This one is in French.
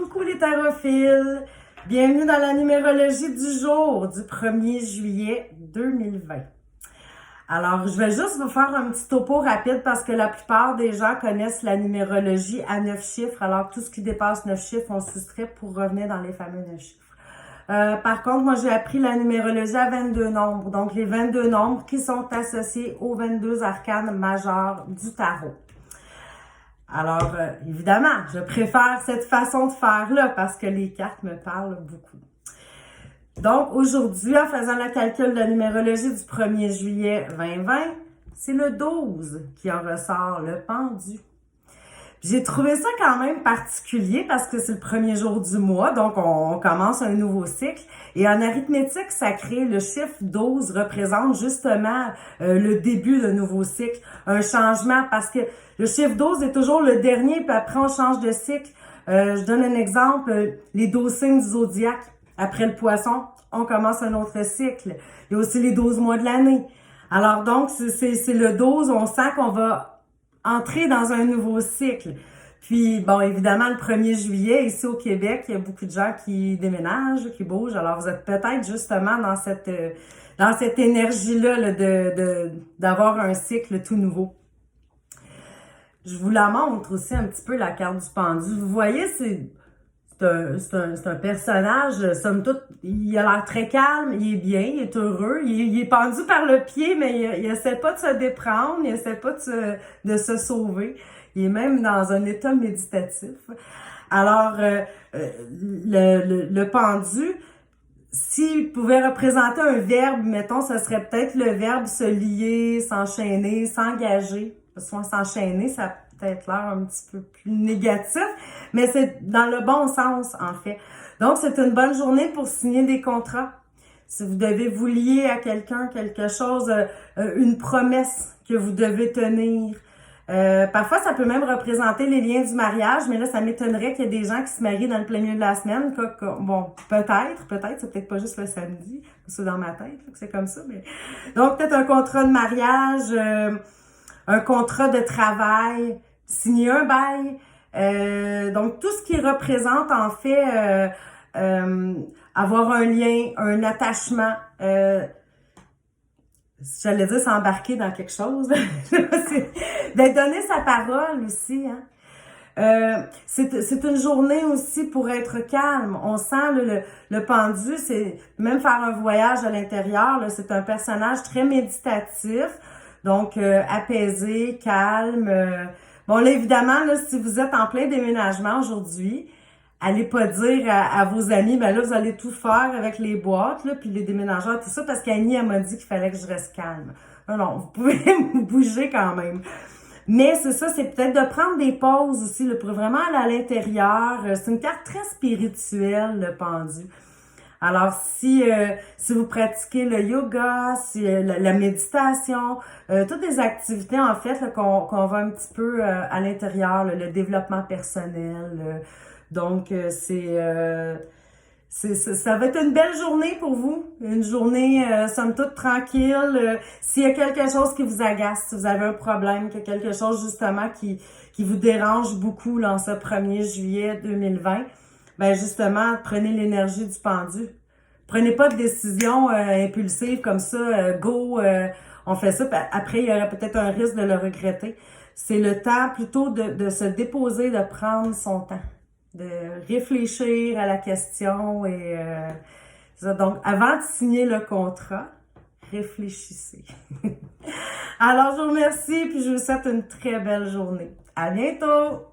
Coucou les tarophiles! Bienvenue dans la numérologie du jour du 1er juillet 2020. Alors, je vais juste vous faire un petit topo rapide parce que la plupart des gens connaissent la numérologie à 9 chiffres, alors tout ce qui dépasse 9 chiffres, on soustrait pour revenir dans les fameux 9 chiffres. Par contre, moi, j'ai appris la numérologie à 22 nombres, donc les 22 nombres qui sont associés aux 22 arcanes majeurs du tarot. Alors, évidemment, je préfère cette façon de faire-là parce que les cartes me parlent beaucoup. Donc, aujourd'hui, en faisant le calcul de la numérologie du 1er juillet 2020, c'est le 12 qui en ressort, le pendu. J'ai trouvé ça quand même particulier parce que c'est le premier jour du mois, donc on commence un nouveau cycle. Et en arithmétique sacrée, le chiffre 12 représente justement le début d'un nouveau cycle, un changement, parce que le chiffre 12 est toujours le dernier, puis après on change de cycle. Je donne un exemple, les 12 signes du zodiaque. Après le poisson, on commence un autre cycle. Il y a aussi les 12 mois de l'année. Alors donc, c'est le 12, on sent qu'on va entrer dans un nouveau cycle. Puis, bon, évidemment, le 1er juillet, ici au Québec, il y a beaucoup de gens qui déménagent, qui bougent. Alors, vous êtes peut-être justement dans cette énergie-là là, d'avoir un cycle tout nouveau. Je vous la montre aussi un petit peu, la carte du pendu. Vous voyez, c'est un personnage, somme toute, il a l'air très calme, il est bien, il est heureux, il est pendu par le pied, mais il essaie pas de se déprendre, il essaie pas de se sauver. Il est même dans un état méditatif. Alors, le pendu, s'il pouvait représenter un verbe, mettons, ce serait peut-être le verbe se lier, s'enchaîner, s'engager. Soit s'enchaîner, ça a peut-être l'air un petit peu plus négatif, mais c'est dans le bon sens, en fait. Donc, c'est une bonne journée pour signer des contrats. Si vous devez vous lier à quelqu'un, quelque chose, une promesse que vous devez tenir. Parfois, ça peut même représenter les liens du mariage, mais là, ça m'étonnerait qu'il y ait des gens qui se marient dans le plein milieu de la semaine. Bon, peut-être, c'est peut-être pas juste le samedi, c'est dans ma tête que c'est comme ça. Mais donc, peut-être un contrat de mariage, un contrat de travail, signer un bail. Donc, tout ce qui représente, en fait, avoir un lien, un attachement, j'allais dire s'embarquer dans quelque chose, d'être donné sa parole aussi, hein. C'est une journée aussi pour être calme. On sent le pendu, c'est même faire un voyage à l'intérieur, c'est un personnage très méditatif, donc apaisé, calme. Bon, là, évidemment, là, si vous êtes en plein déménagement aujourd'hui, allez pas dire à vos amis, ben là, vous allez tout faire avec les boîtes, là, puis les déménageurs, tout ça, parce qu'Annie, elle m'a dit qu'il fallait que je reste calme. Non, vous pouvez bouger quand même. Mais c'est ça, c'est peut-être de prendre des pauses aussi, là, pour vraiment aller à l'intérieur. C'est une carte très spirituelle, le pendu. Alors, si vous pratiquez le yoga, si la méditation, toutes les activités, en fait, qu'on va un petit peu à l'intérieur, le développement personnel. Donc, ça va être une belle journée pour vous. Une journée, somme toute, tranquille. S'il y a quelque chose qui vous agace, si vous avez un problème, qu'il y a quelque chose, justement, qui vous dérange beaucoup là, en ce 1er juillet 2020, ben justement, prenez l'énergie du pendu. Prenez pas de décision impulsive comme ça, go, on fait ça. Après, il y aurait peut-être un risque de le regretter. C'est le temps plutôt de se déposer, de prendre son temps, de réfléchir à la question et ça. Donc, avant de signer le contrat, réfléchissez. Alors, je vous remercie puis je vous souhaite une très belle journée. À bientôt!